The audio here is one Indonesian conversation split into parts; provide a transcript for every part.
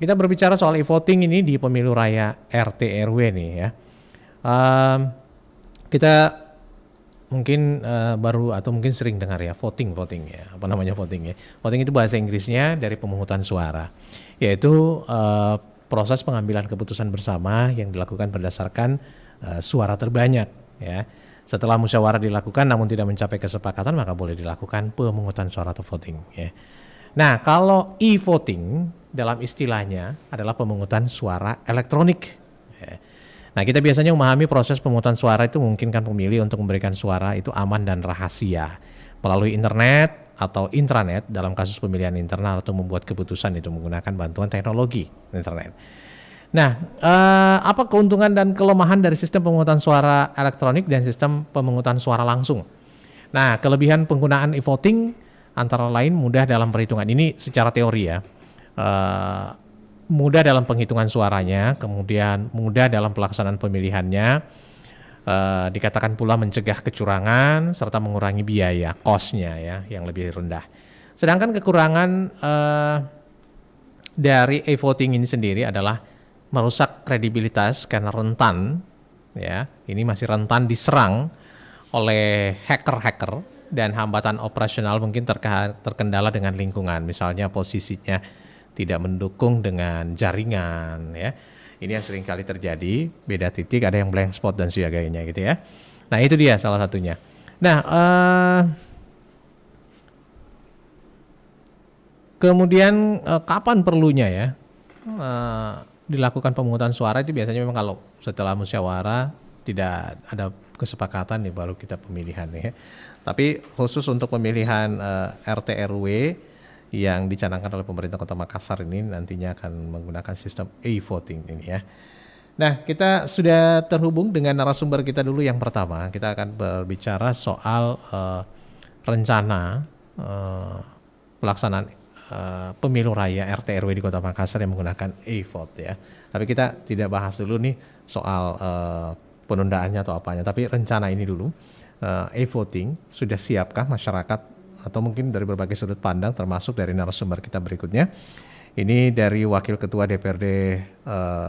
kita berbicara soal e-voting ini di pemilu raya RT RW nih ya. Um, kita mungkin baru atau mungkin sering dengar ya voting ya. Apa namanya voting ya? Voting itu bahasa Inggrisnya dari pemungutan suara, yaitu proses pengambilan keputusan bersama yang dilakukan berdasarkan suara terbanyak ya. Setelah musyawarah dilakukan namun tidak mencapai kesepakatan, maka boleh dilakukan pemungutan suara atau voting ya. Nah, kalau e-voting dalam istilahnya adalah pemungutan suara elektronik ya. Nah, kita biasanya memahami proses pemungutan suara itu memungkinkan pemilih untuk memberikan suara itu aman dan rahasia melalui internet atau intranet dalam kasus pemilihan internal atau membuat keputusan itu menggunakan bantuan teknologi internet. Nah, apa keuntungan dan kelemahan dari sistem pemungutan suara elektronik dan sistem pemungutan suara langsung? Nah, kelebihan penggunaan e-voting antara lain mudah dalam perhitungan ini secara teori ya. Mudah dalam penghitungan suaranya, kemudian mudah dalam pelaksanaan pemilihannya, dikatakan pula mencegah kecurangan serta mengurangi biaya cost-nya ya yang lebih rendah. Sedangkan kekurangan dari e-voting ini sendiri adalah merusak kredibilitas karena rentan ya, ini masih rentan diserang oleh hacker-hacker dan hambatan operasional mungkin terkendala dengan lingkungan, misalnya posisinya tidak mendukung dengan jaringan ya. Ini yang sering kali terjadi, beda titik, ada yang blank spot dan sebagainya gitu ya. Nah, itu dia salah satunya. Nah, kemudian kapan perlunya ya dilakukan pemungutan suara itu biasanya memang kalau setelah musyawarah tidak ada kesepakatan nih baru kita pemilihan ya. Tapi khusus untuk pemilihan RT RW yang dicanangkan oleh pemerintah Kota Makassar ini nantinya akan menggunakan sistem e-voting ini ya. Nah, kita sudah terhubung dengan narasumber kita dulu yang pertama. Kita akan berbicara soal rencana pelaksanaan pemilu raya RT RW di Kota Makassar yang menggunakan e-vote ya. Tapi kita tidak bahas dulu nih soal penundaannya atau apanya, tapi rencana ini dulu. E-voting sudah siapkah masyarakat atau mungkin dari berbagai sudut pandang termasuk dari narasumber kita berikutnya. Ini dari Wakil Ketua DPRD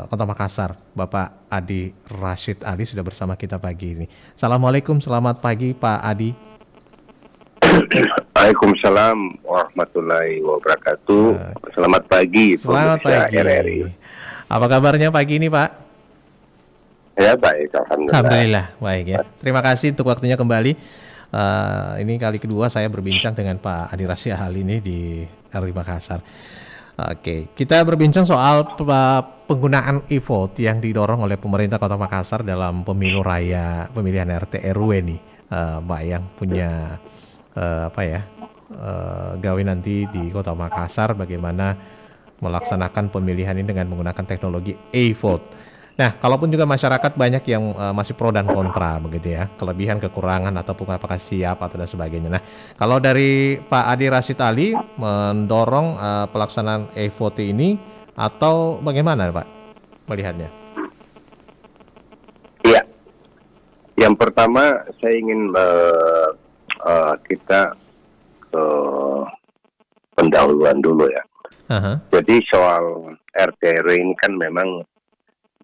Kota Makassar, Bapak Adi Rashid Ali sudah bersama kita pagi ini. Assalamualaikum, selamat pagi Pak Adi. Waalaikumsalam warahmatullahi wabarakatuh. Selamat pagi. Selamat pagi. RRI. Apa kabarnya pagi ini Pak? Ya baik, alhamdulillah. Alhamdulillah, baik ya. Terima kasih untuk waktunya kembali. Ini kali kedua saya berbincang dengan Pak Adi Rashid Ali ini di RRI Makassar. Oke, kita berbincang soal penggunaan e-vote yang didorong oleh pemerintah Kota Makassar dalam pemilu raya pemilihan RT RW nih, Mbak yang punya gawe nanti di Kota Makassar bagaimana melaksanakan pemilihan ini dengan menggunakan teknologi e-vote. Nah, kalaupun juga masyarakat banyak yang masih pro dan kontra begitu ya, kelebihan, kekurangan ataupun apakah siap atau dan sebagainya. Nah, kalau dari Pak Adi Rashid Ali mendorong pelaksanaan e-vote ini atau bagaimana Pak melihatnya? Iya, yang pertama saya ingin kita ke pendahuluan dulu ya. Jadi soal RT RW ini kan memang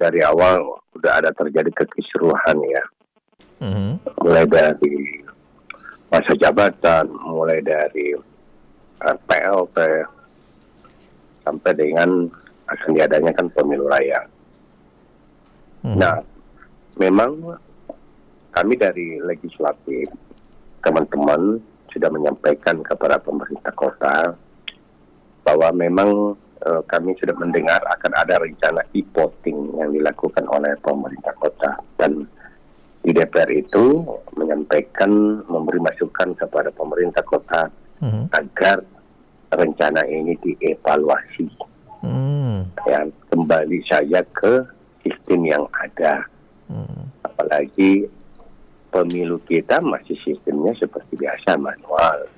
dari awal sudah ada terjadi kekisruhan ya. Mulai dari masa jabatan, mulai dari PLT sampai dengan akan diadanya kan pemilu raya. Nah, memang kami dari legislatif, teman-teman sudah menyampaikan kepada pemerintah kota bahwa memang kami sudah mendengar akan ada rencana e-voting yang dilakukan oleh pemerintah kota, dan di DPR itu menyampaikan, memberi masukan kepada pemerintah kota agar rencana ini dievaluasi, ya, kembali saja ke sistem yang ada. Apalagi pemilu kita masih sistemnya seperti biasa, manual.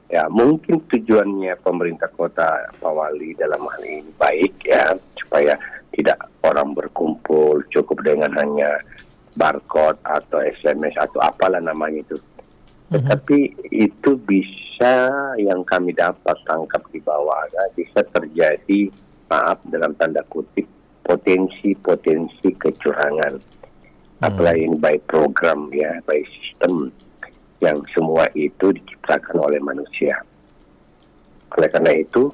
Ya, mungkin tujuannya pemerintah kota, Pak Wali, dalam hal ini baik ya, supaya tidak orang berkumpul cukup dengan hanya barcode atau SMS atau apalah namanya itu. Tetapi itu bisa yang kami dapat tangkap di bawah, bisa terjadi, maaf dalam tanda kutip, potensi kecurangan. Apalagi ini by program ya, by sistem yang semua itu diciptakan oleh manusia. Oleh karena itu,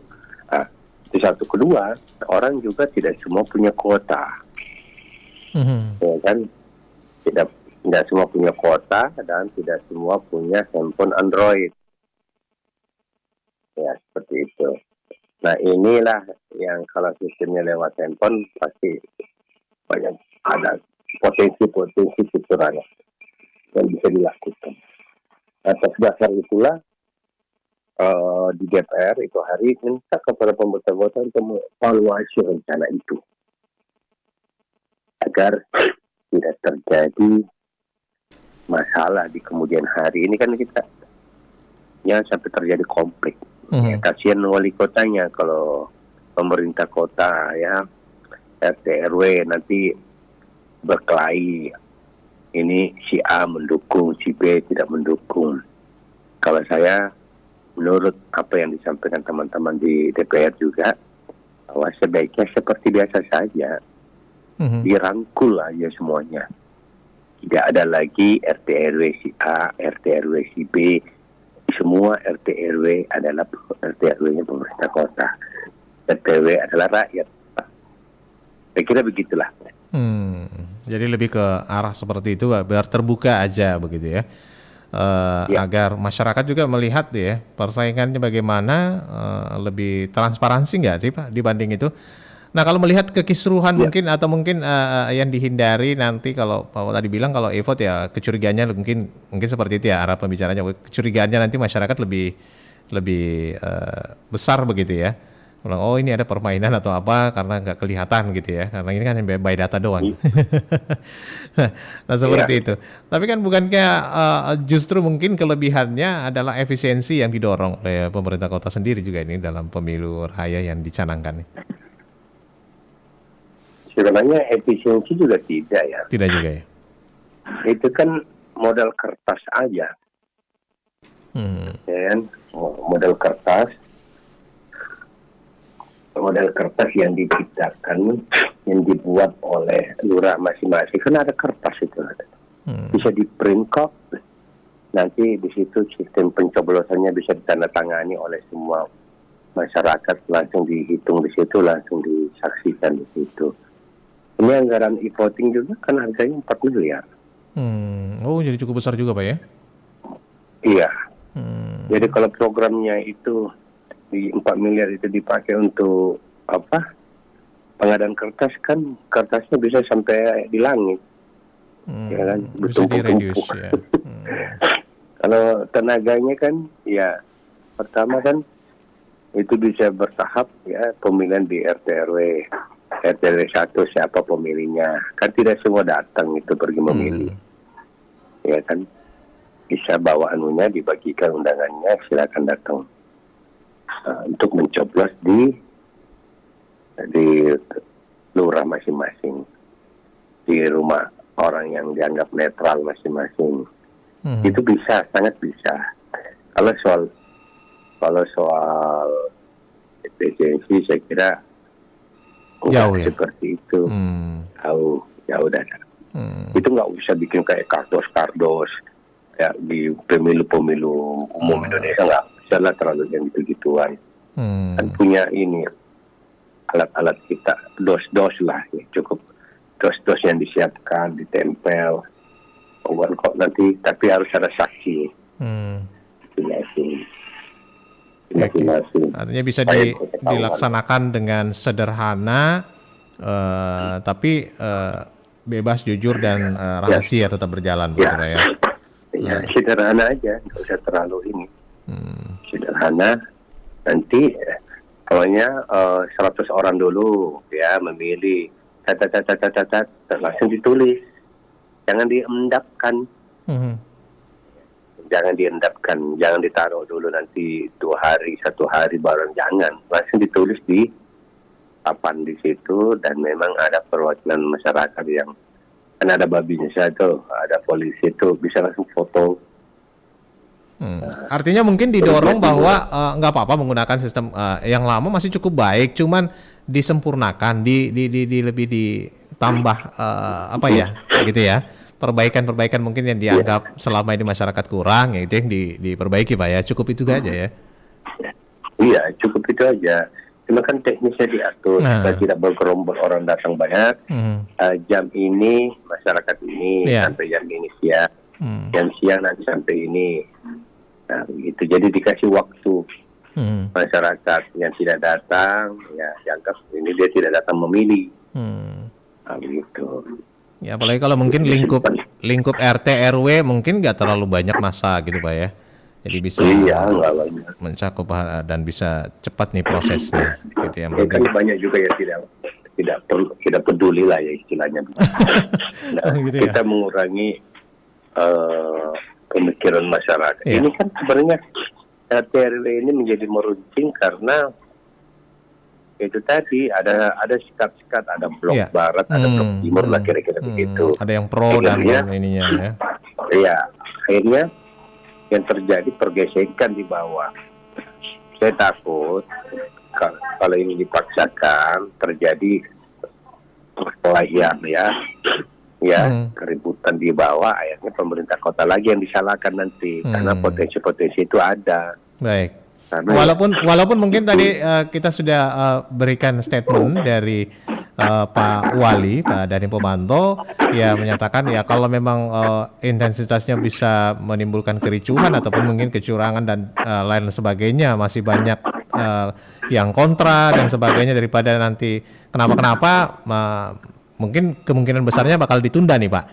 di satu kedua, orang juga tidak semua punya kuota. Ya kan? Tidak semua punya kuota dan tidak semua punya handphone Android. Ya, seperti itu. Nah, inilah yang kalau sistemnya lewat handphone pasti banyak ada potensi kecurangan yang bisa dilakukan. Atas dasar itulah di DPR itu hari minta kepada pembuat-pembuat untuk mengevaluasi rencana itu agar tidak terjadi masalah di kemudian hari. Ini kan kita jangan sampai terjadi konflik. Ya, kasihan wali kotanya kalau pemerintah kota ya RT RW nanti berkelahi. Ini si A mendukung, si B tidak mendukung. Kalau saya menurut apa yang disampaikan teman-teman di DPR juga, bahwa sebaiknya seperti biasa saja, dirangkul aja semuanya. Tidak ada lagi RT RW si A, RT RW si B, semua RT RW adalah RT RW-nya pemerintah kota. RT RW adalah rakyat. Saya kira begitulah. Jadi lebih ke arah seperti itu, biar terbuka aja begitu ya. Agar masyarakat juga melihat ya persaingannya bagaimana, lebih transparansi nggak sih Pak dibanding itu. Nah kalau melihat kekisruhan mungkin atau mungkin yang dihindari nanti kalau Pak tadi bilang kalau e-vote ya kecurigaannya mungkin seperti itu ya arah pembicaranya, kecurigaannya nanti masyarakat lebih besar begitu ya. Oh ini ada permainan atau apa karena nggak kelihatan gitu ya, karena ini kan by data doang. Nah seperti itu. Tapi kan bukankah justru mungkin kelebihannya adalah efisiensi yang didorong oleh pemerintah kota sendiri juga ini dalam pemilu raya yang dicanangkan nih. Sebenarnya efisiensi juga tidak ya. Tidak juga ya. Itu kan modal kertas aja. Ya kan? Model kertas yang diciptakan, yang dibuat oleh lurah masing-masing, kan ada kertas itu ada. Bisa di print kok. Nanti di situ sistem pencoblosannya bisa ditandatangani oleh semua masyarakat, langsung dihitung di situ, langsung disaksikan di situ. Ini anggaran e-voting juga kan harganya 4 miliar. Oh jadi cukup besar juga Pak ya? Iya. Jadi kalau programnya itu di 4 miliar itu dipakai untuk apa? Pengadaan kertas, kan kertasnya bisa sampai di langit. Ya kan? Bisa di-reduce ya. Kalau tenaganya kan ya pertama kan itu bisa bertahap ya, pemilihan di RT RW 1 siapa pemilihnya, kan tidak semua datang itu pergi memilih. Ya kan, bisa bawa anunya, dibagikan undangannya, silakan datang untuk mencoblos di lurah masing-masing, di rumah orang yang dianggap netral masing-masing. Itu bisa, sangat bisa. Kalau soal efisiensi saya kira jauh ya? Seperti itu. Jauh dah. Itu nggak usah bikin kayak kardos ya di pemilu-pemilu umum Indonesia, nggak usah lah terlalu yang gitu-gituan. Kan punya ini alat-alat kita, dos lah ya, cukup dos yang disiapkan, ditempel. Kok nanti, tapi harus ada saksi. Artinya bisa dilaksanakan dengan sederhana, tapi bebas, jujur dan rahasia tetap berjalan, betul ya? Ya, sederhana aja, nggak usah terlalu ini. Sederhana. Nanti pokoknya 100 orang dulu ya memilih, langsung ditulis, jangan diendapkan. Jangan diendapkan, jangan ditaruh dulu nanti 2 hari, 1 hari baru, jangan. Langsung ditulis di papan di situ, dan memang ada perwakilan masyarakat yang, kan ada babinsa tuh, ada polisi tuh, bisa langsung foto. Artinya mungkin didorong bahwa nggak apa-apa menggunakan sistem yang lama masih cukup baik, cuman disempurnakan, lebih ditambah apa ya, gitu ya. Perbaikan-perbaikan mungkin yang dianggap selama ini masyarakat kurang, ya itu yang diperbaiki Pak ya. Cukup itu aja ya. Iya, cukup itu aja. Cuma kan teknisnya diatur supaya tidak bergerombol orang datang banyak. Jam ini masyarakat ini sampai jam ini siang, jam siang nanti sampai ini. Nah, begitu. Jadi dikasih waktu masyarakat yang tidak datang, ya dianggap ini dia tidak datang memilih. Nah, begitu. Ya apalagi kalau mungkin lingkup RT RW mungkin nggak terlalu banyak masa gitu Pak ya. Jadi bisa mencakup dan bisa cepat nih prosesnya gitu ya. Kan banyak juga yang tidak peduli lah ya istilahnya. Nah, gitu ya? Kita mengurangi pemikiran masyarakat. Ini kan sebenarnya RT RW ini menjadi meruncing karena itu tadi ada sekat-sekat, ada blok barat, ada blok timur lah kira-kira begitu. Ada yang pro dan ininya ya. Iya, akhirnya yang terjadi pergesekan di bawah. Saya takut kalau ini dipaksakan terjadi perkelahian keributan di bawah, akhirnya pemerintah kota lagi yang disalahkan nanti karena potensi-potensi itu ada. Baik. Walaupun mungkin tadi kita sudah berikan statement dari Pak Wali, Pak Dhani Pomanto, ya menyatakan ya kalau memang intensitasnya bisa menimbulkan kericuhan ataupun mungkin kecurangan dan lain sebagainya, masih banyak yang kontra dan sebagainya daripada nanti kenapa-kenapa, mungkin kemungkinan besarnya bakal ditunda nih Pak,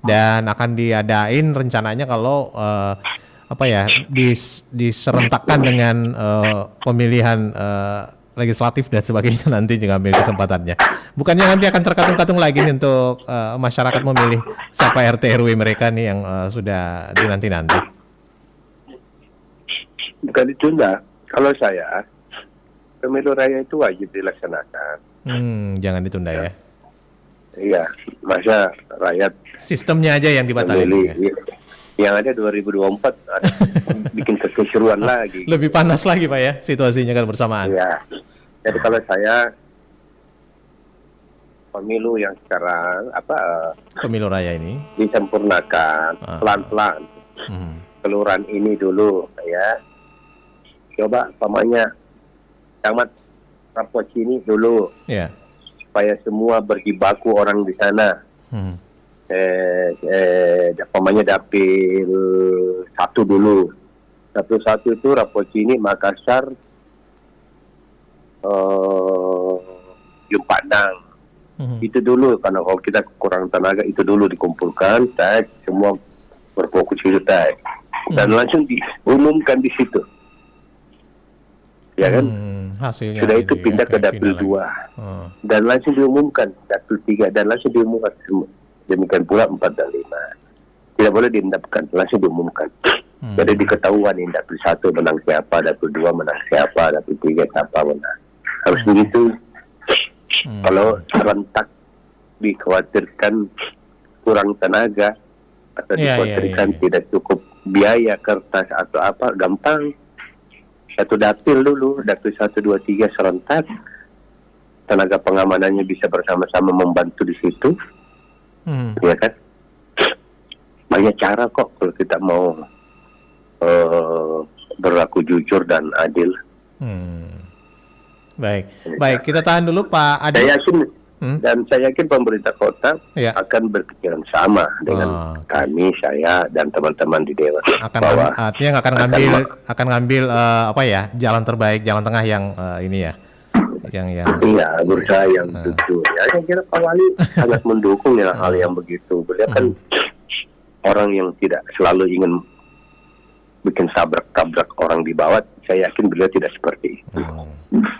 dan akan diadain rencananya kalau diserentakkan dengan pemilihan legislatif dan sebagainya nanti juga ambil kesempatannya. Bukannya nanti akan terkatung-katung lagi nih untuk masyarakat memilih siapa RT RW mereka nih yang sudah dinanti-nanti. Bukan ditunda. Kalau saya, pemilu raya itu wajib dilaksanakan. Jangan ditunda ya. Iya, masa rakyat sistemnya aja yang dibatalkan. Yang ada 2024 bikin kekeseruan lagi. Lebih panas lagi Pak ya situasinya kan bersamaan. Iya. Jadi kalau saya pemilu yang sekarang pemilu raya ini disempurnakan pelan-pelan. Kelurahan ini dulu ya. Coba pamannya camat Rapocini dulu. Iya. Supaya semua berjibaku orang di sana. Pamannya dapil 1 dulu. Dapil 1 itu Rapocini, Makassar, Padang. Itu dulu, karena kalau kita kurang tenaga itu dulu dikumpulkan, semua berfokus itu dan langsung diumumkan di situ. Ya kan? Hasilnya sudah itu pindah ke dapil 2 dan langsung diumumkan dapil 3 dan langsung diumumkan semua. Demikian pula 4 dan 5. Tidak boleh diendapkan, langsung diumumkan. Jadi diketahuan ini dapil 1 menang siapa, dapil 2 menang siapa, dapil 3 siapa menang. Harus begitu. Kalau serentak dikhawatirkan kurang tenaga atau dikhawatirkan tidak cukup biaya kertas atau apa, gampang. Satu dapil dulu, dapil 1, 2, 3 serentak. Tenaga pengamanannya bisa bersama-sama membantu di situ. Ya kan, banyak cara kok kalau kita mau berlaku jujur dan adil. Baik, kita tahan dulu Pak Adi. Saya yakin pemerintah kota akan berpikiran sama dengan kami, saya dan teman-teman di dewan. Artinya akan ngambil jalan terbaik, jalan tengah yang ini ya. Iya, berusaha yang jujur. Ya, saya kira Pak Wali sangat mendukung hal yang begitu. Beliau kan orang yang tidak selalu ingin bikin tabrak orang di bawah. Saya yakin beliau tidak seperti itu.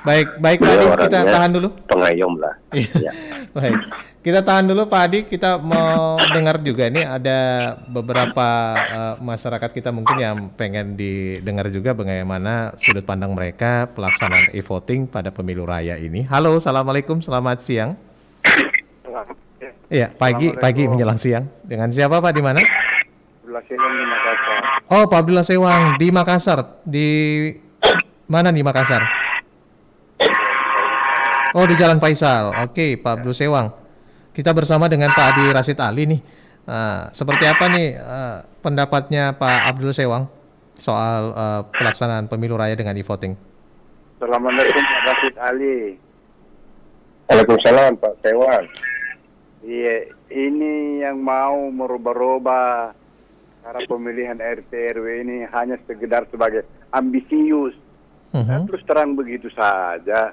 Baik Pak Adi, kita tahan dulu. Pengayom lah. Ya. Baik, kita tahan dulu Pak Adi. Kita mau dengar juga ini ada beberapa masyarakat kita mungkin yang pengen didengar juga bagaimana sudut pandang mereka pelaksanaan e-voting pada pemilu raya ini. Halo, assalamualaikum, selamat siang. Iya, pagi menjelang siang. Dengan siapa Pak, di mana? Sebelah sini di Makassar. Oh, Pak Abdullah Sewang di Makassar. Di mana nih Makassar? Oh, di Jalan Faisal. Oke, Pak Abdul Sewang. Kita bersama dengan Pak Adi Rasid Ali nih. Seperti apa nih pendapatnya Pak Abdul Sewang soal pelaksanaan pemilu raya dengan e-voting? Assalamualaikum Pak Rasid Ali. Waalaikumsalam Pak Sewang. Iya, ini yang mau merubah-rubah cara pemilihan RT RW ini hanya sekedar sebagai ambisius. Terus terang begitu saja.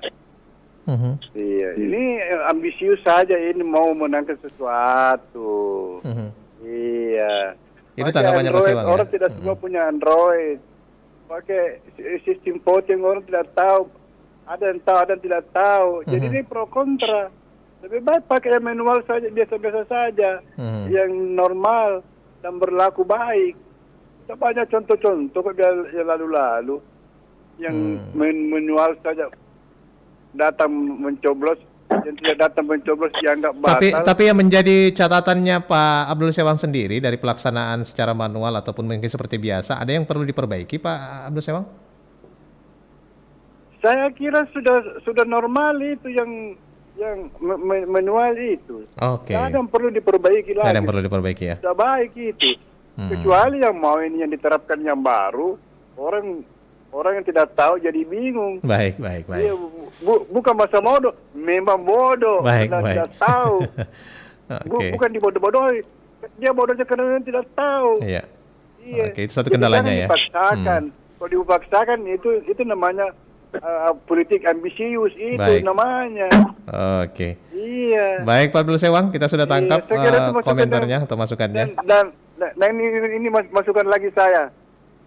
Iya, ini ambisius saja, ini mau menangkan sesuatu. Iya. Itu tanggapannya Pak Sewang. Orang tidak semua punya Android. Pakai sistem voting orang tidak tahu. Ada yang tahu, ada yang tidak tahu. Jadi ini pro kontra. Lebih baik pakai yang manual saja, biasa-biasa saja. Yang normal dan berlaku baik. Kita banyak contoh-contoh yang lalu-lalu. Yang manual saja. Datang mencoblos, yang tidak datang mencoblos dianggap batal. Tapi yang menjadi catatannya Pak Abdul Sewang sendiri dari pelaksanaan secara manual ataupun mungkin seperti biasa, ada yang perlu diperbaiki Pak Abdul Sewang? Saya kira sudah normal itu yang manual itu. Oke. Tidak ada yang perlu diperbaiki lagi. Ada yang perlu diperbaiki ya. Sudah baik itu. Kecuali yang mau ini yang diterapkan yang baru, orang yang tidak tahu jadi bingung. Baik. Iya, bukan masa bodoh, memang bodoh. Tidak tahu. Bukan dibodoh-bodohi. Dia bodohnya karena dia tidak tahu. Iya. Iya. Oke, itu satu kendalanya ya. Dipaksakan. Kalau dipaksakan itu namanya politik ambisius itu namanya. Oke. Iya. Baik Pak Abdul Sewang, kita sudah tangkap komentarnya atau masukannya. Dan ini masukan lagi saya.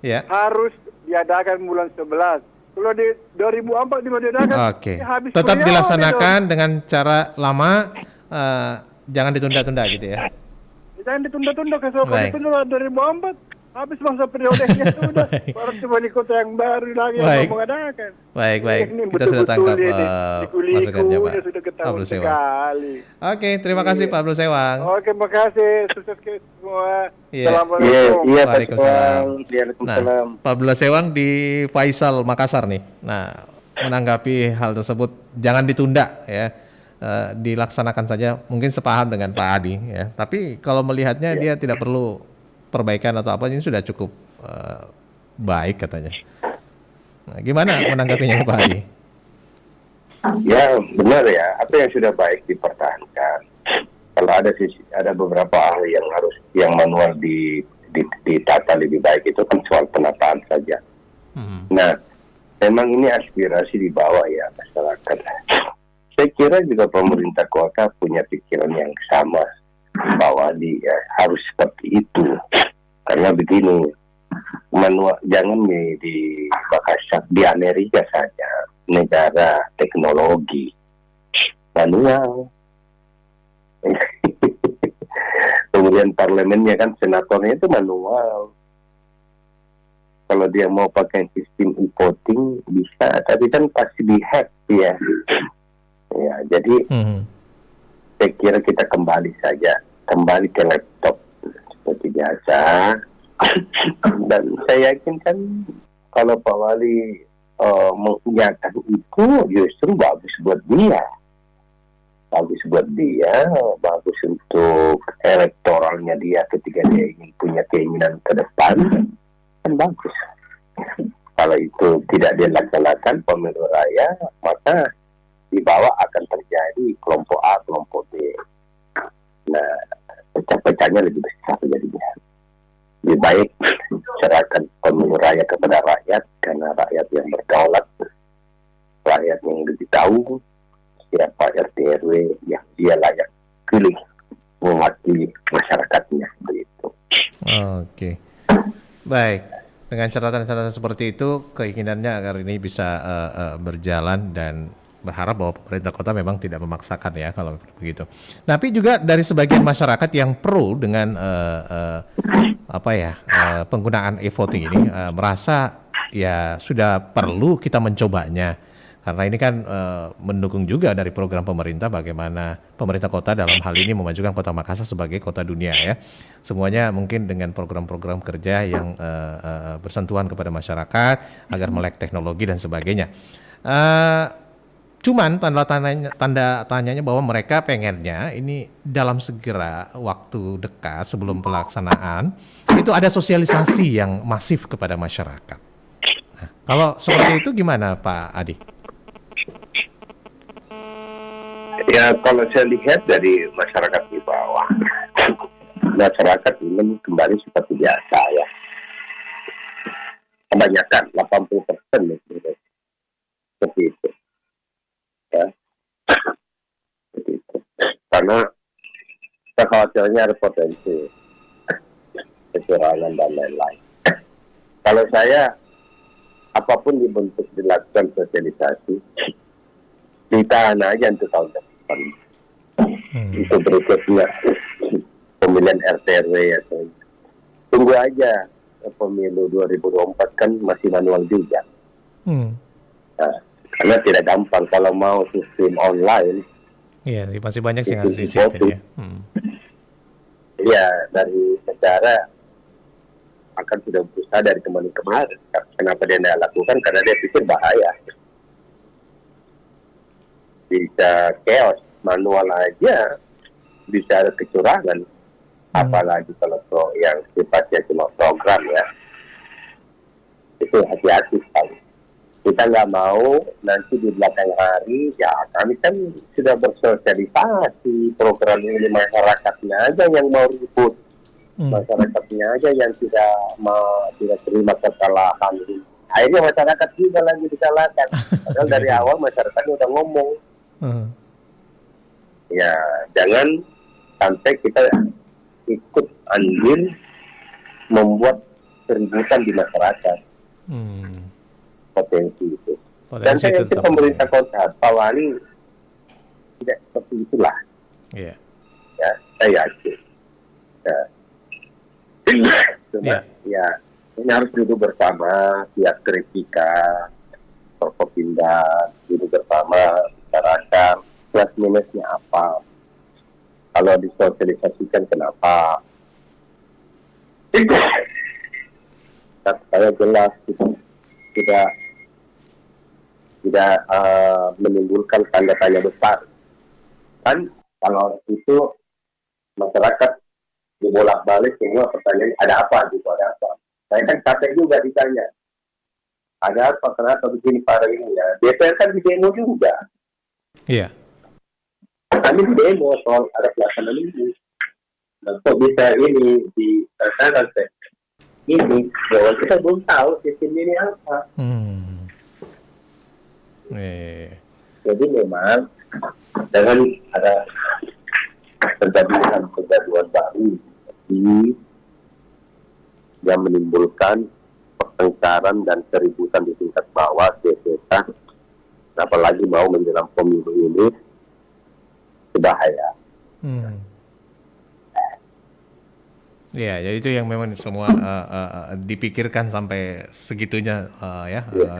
Ya. Harus diadakan bulan 11. Kalau di 2004 diadakan, Oke. Tetap dilaksanakan dengan cara lama, jangan ditunda-tunda gitu ya. Jangan ditunda-tunda, kalau ditunda 2004 habis masa periodenya sudah. Baru wali kota yang baru lagi yang mau mengadakan. Baik. Kita sudah tangkap masukannya Pak Abdul Sewang. Oke, terima kasih Pak Abdul Sewang. Oke, terima kasih. Sukses semua. Assalamualaikum. Waalaikumsalam. Nah, Pak Abdul Sewang di Faisal Makassar nih. Nah, menanggapi hal tersebut, jangan ditunda ya. Dilaksanakan saja, mungkin sepaham dengan Pak Adi ya. Tapi kalau melihatnya dia tidak perlu perbaikan atau apa, ini sudah cukup baik katanya. Nah, gimana menanggapinya Pak Adi? Ya benar ya, apa yang sudah baik dipertahankan. Kalau ada beberapa hal yang manual ditata lebih baik, itu kan soal penataan saja. Nah, memang ini aspirasi di bawah ya masyarakat. Saya kira juga pemerintah kota punya pikiran yang sama, bahwa harus seperti itu. Karena begini, jangan di Makassar, di Amerika saja, negara teknologi manual. Kemudian parlemennya kan, senatornya itu manual. Kalau dia mau pakai sistem e-voting bisa, tapi kan pasti di-hack ya. Ya, jadi saya kira kita kembali ke laptop seperti biasa. Dan saya yakin kan kalau Pak Wali mengiyakan itu justru bagus buat dia. Bagus untuk elektoralnya dia ketika dia ingin punya keinginan ke depan, kan bagus. Kalau itu tidak dilaksanakan pemilu raya, maka di bawah akan terjadi kelompok A, kelompok B. Nah, pecah-pecahnya lebih besar jadinya. Lebih baik serahkan pemilu raya kepada rakyat, karena rakyat yang berdaulat, rakyat yang lebih tahu siapa RT RW yang dia layak pilih mewakili masyarakatnya, begitu. Oke. Baik. Dengan catatan-catatan seperti itu, keinginannya agar ini bisa berjalan, dan berharap bahwa pemerintah kota memang tidak memaksakan ya kalau begitu. Tapi juga dari sebagian masyarakat yang pro dengan penggunaan e-voting ini merasa ya sudah perlu kita mencobanya, Karena ini kan mendukung juga dari program pemerintah bagaimana pemerintah kota dalam hal ini memajukan Kota Makassar sebagai kota dunia ya. Semuanya mungkin dengan program-program kerja yang bersentuhan kepada masyarakat agar melek teknologi dan sebagainya. Cuman tanda tanyanya bahwa mereka pengennya ini dalam segera waktu dekat sebelum pelaksanaan itu ada sosialisasi yang masif kepada masyarakat. Nah, kalau seperti itu gimana Pak Adi? Ya kalau saya lihat dari masyarakat di bawah, masyarakat ingin kembali seperti biasa ya. Kebanyakan 80% seperti itu. Ya. Seperti itu. Karena kekhawatirannya ada potensi kecurangan dan lain-lain. Kalau saya apapun dibentuk dilakukan sosialisasi, ditahan aja untuk tahun depan. Itu berikutnya pemilihan RT RW atau tunggu aja pemilu 2024 kan masih manual juga. Nah, karena tidak gampang kalau mau sistem online. Iya, masih banyak sih yang harus disiapin ya. Iya, dari negara akan sudah berusaha dari kemarin. Kenapa dia tidak lakukan? Karena dia pikir bahaya. Bisa chaos, manual aja bisa ada kecurangan. Apalagi kalau yang sifatnya cuma program ya. Itu hati-hati sekali. Kita nggak mau nanti di belakang hari, ya kami kan sudah bersosialisasi program ini, masyarakatnya aja yang mau ribut. Masyarakatnya aja yang tidak terima kesalahan. Akhirnya masyarakat juga lagi disalahkan. Padahal dari awal masyarakatnya udah ngomong. Ya jangan sampai kita ikut andil membuat keributan di masyarakat. Potensi itu. Dan saya yakin pemerintah kota Pak Wali tidak seperti itulah. Ya, saya yakin. Cuma ya ini harus duduk bersama pihak Grafika, Forkopimda, duduk bersama bicarakan plus minusnya apa. Kalau disosialisasikan kenapa? Saya jelas tidak menimbulkan tanda tanya besar. Kan kalau itu masyarakat dibolak-balik semua pertanyaan ada apa gitu, ada apa. Saya kan capek juga ditanya. Ada apa, kenapa begini para ini ya. DPR kan di demo juga. Iya. Kami di demo soal ada pelaksanaan ini. Dan kok bisa ini di ini, bahwa kita belum tahu sistem ini apa. Jadi memang dengan ada kegaduhan baru yang menimbulkan pertengkaran dan keributan di tingkat bawah desa, apalagi mau menjelang pemilu ini berbahaya. Ya, jadi itu yang memang semua dipikirkan sampai segitunya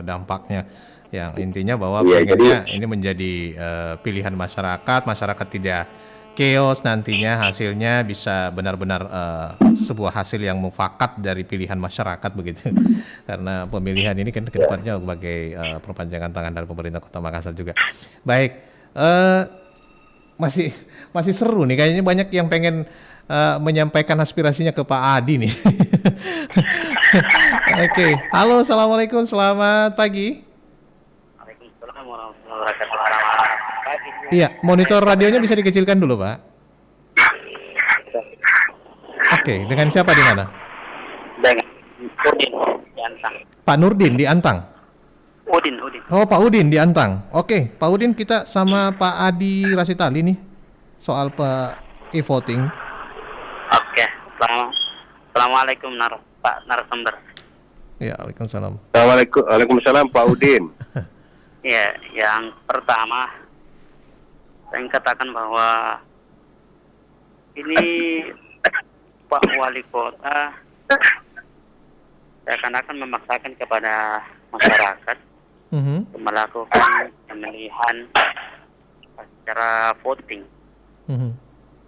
dampaknya. Yang intinya bahwa pengennya ini menjadi pilihan masyarakat tidak chaos, nantinya hasilnya bisa benar-benar sebuah hasil yang mufakat dari pilihan masyarakat begitu. Karena pemilihan ini kan kedepannya sebagai perpanjangan tangan dari pemerintah Kota Makassar juga. Baik, masih seru nih, kayaknya banyak yang pengen menyampaikan aspirasinya ke Pak Adi nih. Oke, halo, assalamualaikum, selamat pagi. Waalaikumsalam warahmatullahi wabarakatuh. Iya, monitor radionya bisa dikecilkan dulu, Pak. Oke, dengan siapa di mana? Dengan Udin di Antang. Pak Nurdin di Antang. Udin. Oh, Pak Udin di Antang. Oke, Pak Udin, kita sama Pak Adi Rasitali nih soal e-voting. Oke, assalamualaikum Pak narasumber. Ya, waalaikumsalam. Waalaikumsalam Pak Udin. Ya, yang pertama saya katakan bahwa ini Pak Wali Kota seakan-akan memaksakan kepada masyarakat melakukan pemilihan secara voting.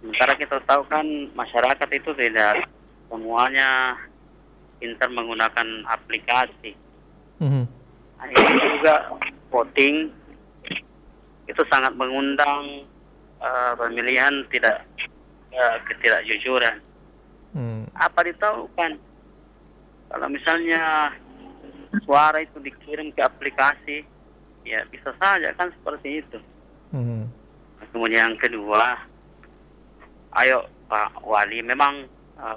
Sementara kita tahu kan masyarakat itu tidak semuanya pintar menggunakan aplikasi. Nah, ini juga voting itu sangat mengundang pemilihan ketidakjujuran. Apa ditahukan kalau misalnya suara itu dikirim ke aplikasi, ya bisa saja kan seperti itu. Kemudian yang kedua, ayo Pak Wali, memang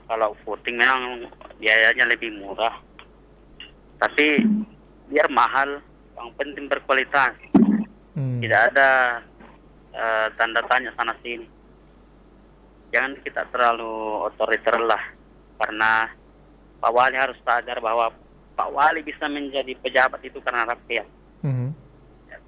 kalau voting memang biayanya lebih murah, tapi biar mahal, yang penting berkualitas. Tidak ada tanda tanya sana sini. Jangan kita terlalu otoriter lah, karena Pak Wali harus sadar bahwa Pak Wali bisa menjadi pejabat itu karena rakyat.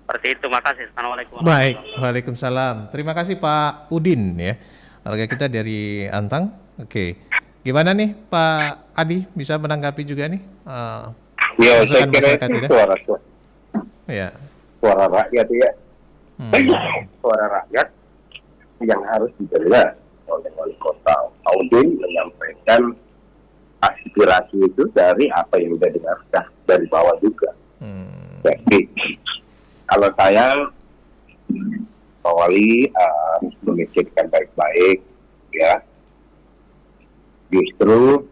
Seperti itu, makasih. Assalamualaikum. Baik, waalaikumsalam. Terima kasih Pak Udin ya. Warga kita dari Antang. Oke. Gimana nih Pak Adi, bisa menanggapi juga nih? Ya, saya kira itu Ya. Suara rakyat ya. Suara rakyat yang harus didengar oleh wali kota Udin menyampaikan aspirasi itu dari apa yang sudah dengarkan dari bawah juga. Jadi kalau saya Pak Wali memikirkan baik-baik ya. Justru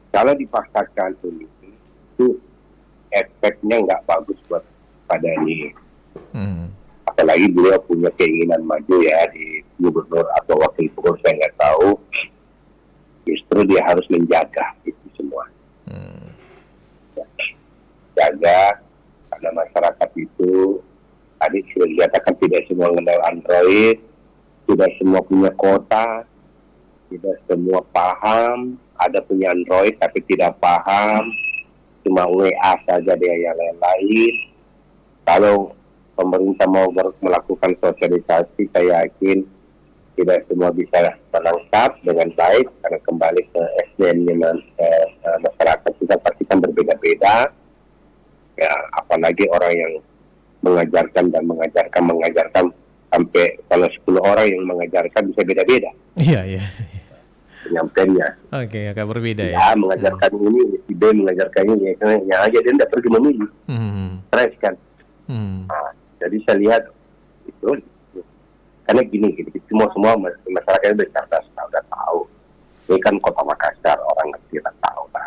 kalau dipaksakan ini itu efeknya nggak bagus buat pada ini. Apalagi beliau punya keinginan maju ya di gubernur atau wakil gubernur, saya nggak tahu. Justru dia harus menjaga itu semua. Jaga, karena masyarakat itu tadi sudah dikatakan tidak semua mengenal Android, tidak semua punya kuota, tidak semua paham, ada punya Android tapi tidak paham, cuma WA saja dia yang lain-lain. Kalau pemerintah mau melakukan sosialisasi, saya yakin tidak semua bisa melengkap dengan baik, karena kembali ke SDM-nya masyarakat kita pasti kan berbeda-beda. Ya, apalagi orang yang mengajarkan sampai kalau 10 orang yang mengajarkan bisa beda-beda. Iya. Penyampaiannya. Oke, agak berbeda ya. Ya, mengajarkan ini, si B mengajarkan ini, ya aja dia tidak pergi memilih. Stres kan. Nah, jadi saya lihat itu, karena gini, semua masyarakat itu cerdas, udah tahu. Ini kan kota Makassar, orang ngerti lah, tahu lah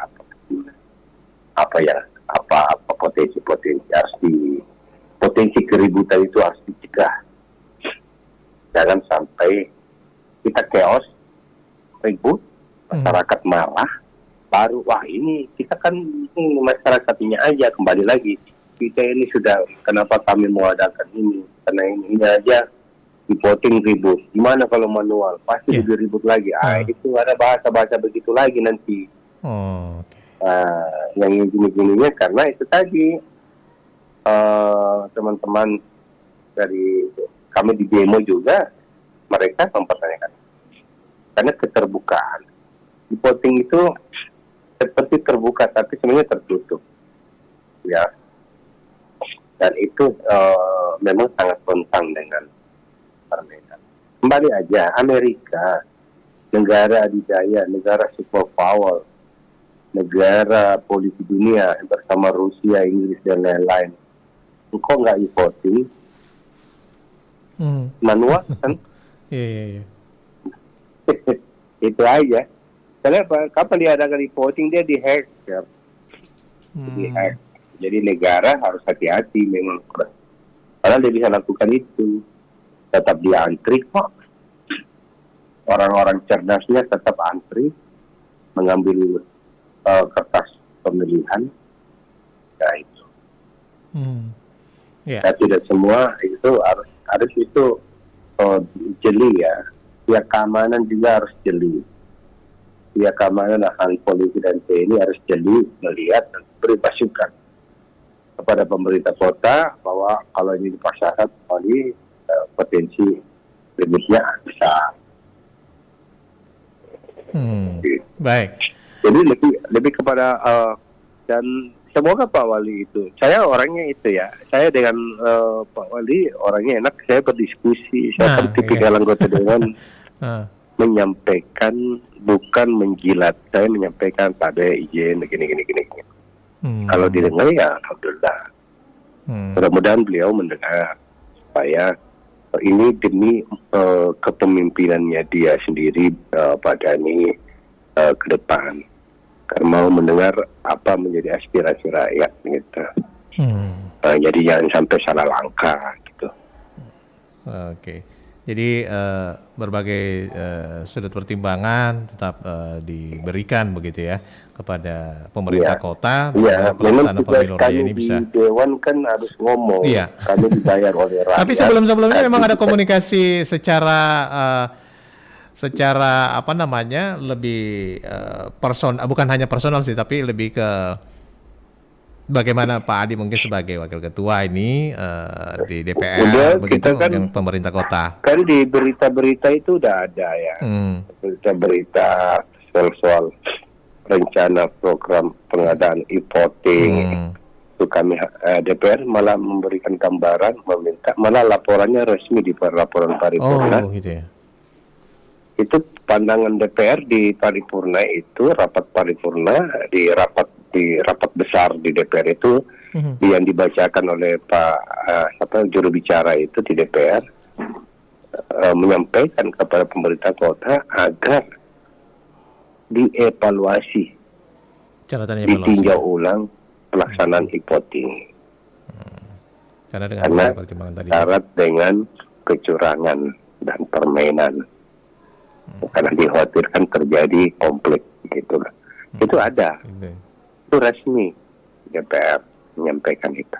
apa potensi potensi keributan itu harus dicegah. Jangan sampai kita chaos, ribut, masyarakat marah, baru ini kita kan masyarakatnya aja kembali lagi. Kita ini sudah, kenapa kami mengadakan ini? Karena ini aja di voting ribut. Gimana kalau manual? Pasti lebih ribut lagi. Itu ada bahasa-bahasa begitu lagi nanti. Yang gini-gininya karena itu tadi teman-teman dari kami di demo juga mereka mempertanyakan. Karena keterbukaan. Di voting itu seperti terbuka tapi sebenarnya tertutup. Ya. Dan itu memang sangat rentan dengan perbedaan. Kembali aja, Amerika, negara adidaya, negara superpower, negara polisi dunia bersama Rusia, Inggris, dan lain-lain. Engkau nggak e-voting, manual kan? Iya. Itu aja. Kenapa? Kapan diadakan e-voting, dia di-hack. Ya. Di-hack. Jadi negara harus hati-hati memang. Karena dia bisa lakukan itu. Tetap dia antri kok. Orang-orang cerdasnya tetap antri. Mengambil kertas pemilihan. Ya itu. Ya, tidak semua itu harus itu jeli ya. Pihak keamanan juga harus jeli. Pihak keamanan, ahli polisi dan TNI harus jeli melihat dan beri masukan kepada pemerintah kota bahwa kalau ini dipaksakan kembali potensi ributnya besar. Baik. Jadi lebih kepada dan semoga Pak Wali itu, saya orangnya itu ya, saya dengan Pak Wali orangnya enak, saya berdiskusi, saya kan tipikal anggota dewan menyampaikan, bukan menjilat, saya menyampaikan pada izin gini. Kalau didengar ya alhamdulillah. Mudah-mudahan beliau mendengar supaya ini demi kepemimpinannya dia sendiri Pak Dhani ke depan. Karena mau mendengar apa menjadi aspirasi rakyat gitu. Jadi jangan sampai salah langkah gitu. Oke. Jadi berbagai sudut pertimbangan tetap diberikan begitu ya kepada pemerintah kota. Iya, memang pemilu raya ini bisa. Di Dewan kan harus ngomong. Iya. Kami dibayar oleh rakyat. Tapi sebelumnya memang ada komunikasi secara apa namanya lebih bukan hanya personal sih, tapi lebih ke bagaimana Pak Adi mungkin sebagai wakil ketua ini di DPR begitu kan, pemerintah kota. Kan di berita-berita itu udah ada ya. Berita-berita soal rencana program pengadaan e-voting. Itu kami DPR malah memberikan gambaran, meminta malah laporannya resmi di laporan paripurna. Oh, gitu ya. Itu pandangan DPR di paripurna itu, rapat paripurna di rapat besar di DPR itu yang dibacakan oleh Pak juru bicara itu di DPR menyampaikan kepada pemerintah kota agar dievaluasi, ditinjau ulang pelaksanaan e-voting. Karena syarat dengan kecurangan dan permainan. Karena dikhawatirkan terjadi konflik gitu. Itu ada. Itu resmi DPR menyampaikan itu.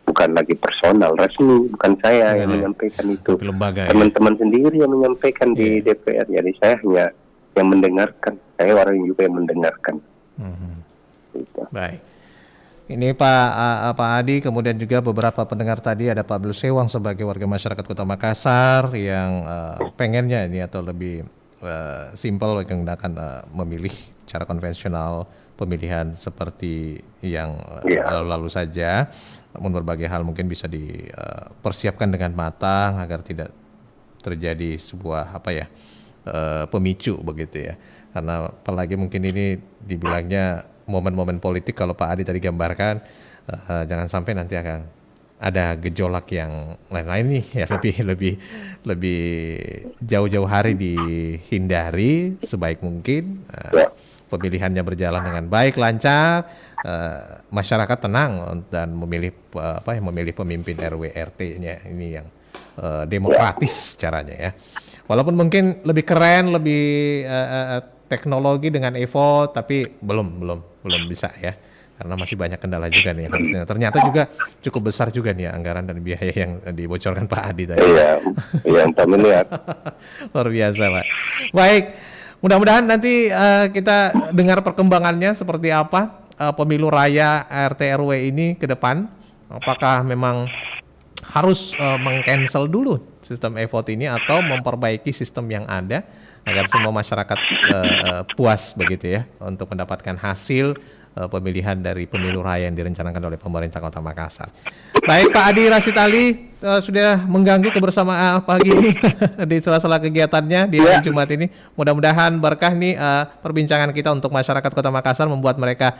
Bukan lagi personal, resmi, bukan saya yang menyampaikan itu. Teman-teman sendiri yang menyampaikan di DPR. Jadi saya hanya yang mendengarkan. Saya orang juga yang mendengarkan. Gitu. Baik. Ini Pak Adi, kemudian juga beberapa pendengar tadi, ada Pak Abdul Sewang sebagai warga masyarakat Kota Makassar yang pengennya ini atau lebih simpel menggunakan memilih cara konvensional, pemilihan seperti yang lalu-lalu saja, namun berbagai hal mungkin bisa dipersiapkan dengan matang agar tidak terjadi sebuah pemicu begitu ya. Karena apalagi mungkin ini dibilangnya momen-momen politik, kalau Pak Adi tadi gambarkan, jangan sampai nanti akan ada gejolak yang lain-lain nih ya, lebih jauh-jauh hari dihindari sebaik mungkin. Pemilihannya berjalan dengan baik, lancar, masyarakat tenang dan memilih pemimpin RW RT-nya ini yang demokratis caranya ya. Walaupun mungkin lebih keren, lebih teknologi dengan e-vote, tapi belum bisa ya, karena masih banyak kendala juga nih harusnya. Ternyata juga cukup besar juga nih anggaran dan biaya yang dibocorkan Pak Adi tadi. Iya, 4 miliar. Luar biasa Pak. Baik, mudah-mudahan nanti kita dengar perkembangannya seperti apa pemilu raya RT RW ini ke depan. Apakah memang harus meng-cancel dulu sistem e-vote ini atau memperbaiki sistem yang ada agar semua masyarakat puas begitu ya untuk mendapatkan hasil pemilihan dari pemilu raya yang direncanakan oleh pemerintah Kota Makassar. Baik, Pak Adi Rashid Ali sudah mengganggu kebersamaan pagi ini di sela-sela kegiatannya di hari Jumat ini. Mudah-mudahan berkah nih perbincangan kita untuk masyarakat Kota Makassar, membuat mereka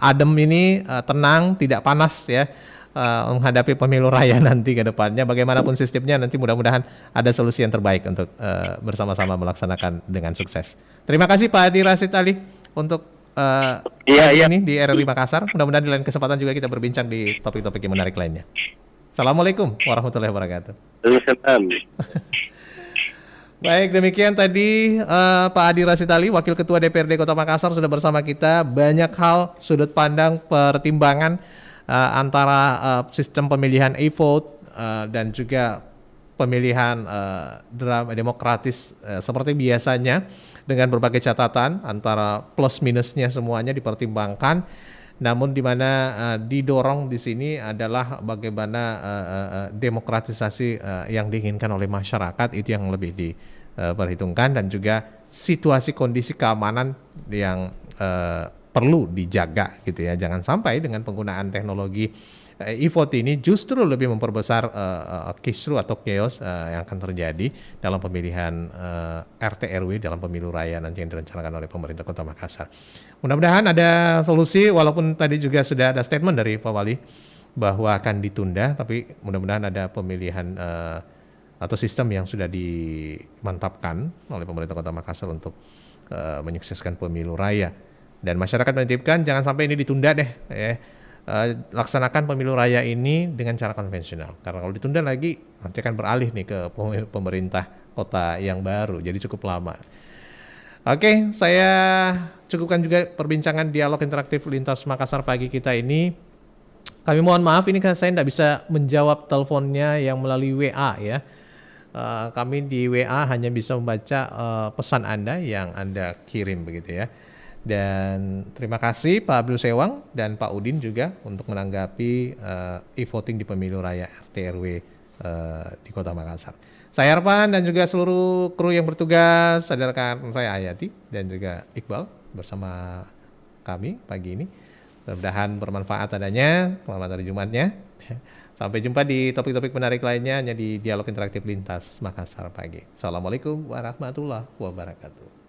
adem ini, tenang, tidak panas ya, menghadapi pemilu raya nanti ke depannya. Bagaimanapun sistemnya nanti mudah-mudahan ada solusi yang terbaik untuk bersama-sama melaksanakan dengan sukses. Terima kasih Pak Adi Rashid Ali untuk ini di RRI Makassar. Mudah-mudahan di lain kesempatan juga kita berbincang di topik-topik yang menarik lainnya. Assalamualaikum warahmatullahi wabarakatuh. Baik, demikian tadi Pak Adi Rashid Ali, Wakil Ketua DPRD Kota Makassar sudah bersama kita. Banyak hal, sudut pandang, pertimbangan antara sistem pemilihan e-vote dan juga pemilihan demokratis seperti biasanya, dengan berbagai catatan antara plus minusnya semuanya dipertimbangkan. Namun di mana didorong di sini adalah bagaimana demokratisasi yang diinginkan oleh masyarakat itu yang lebih diperhitungkan, dan juga situasi kondisi keamanan yang perlu dijaga gitu ya. Jangan sampai dengan penggunaan teknologi e-voting ini justru lebih memperbesar kisruh atau chaos yang akan terjadi dalam pemilihan RT RW dalam pemilu raya nanti yang direncanakan oleh pemerintah Kota Makassar. Mudah-mudahan ada solusi, walaupun tadi juga sudah ada statement dari Pak Wali bahwa akan ditunda, tapi mudah-mudahan ada pemilihan atau sistem yang sudah dimantapkan oleh pemerintah Kota Makassar untuk menyukseskan pemilu raya. Dan masyarakat menitipkan jangan sampai ini ditunda deh ya. Laksanakan pemilu raya ini dengan cara konvensional, karena kalau ditunda lagi nanti akan beralih nih ke pemerintah kota yang baru, jadi cukup lama. Oke, saya cukupkan juga perbincangan dialog interaktif Lintas Makassar pagi kita ini. Kami mohon maaf ini kan saya tidak bisa menjawab teleponnya yang melalui WA ya. Kami di WA hanya bisa membaca pesan Anda yang Anda kirim begitu ya. Dan terima kasih Pak Abdul Sewang dan Pak Udin juga untuk menanggapi e-voting di pemilu raya RT RW di Kota Makassar. Saya Arfan dan juga seluruh kru yang bertugas, ada rekan saya Hayati dan juga Iqbal bersama kami pagi ini. Mudah-mudahan bermanfaat adanya. Selamat hari Jumatnya. Sampai jumpa di topik-topik menarik lainnya hanya di Dialog Interaktif Lintas Makassar pagi. Assalamualaikum warahmatullahi wabarakatuh.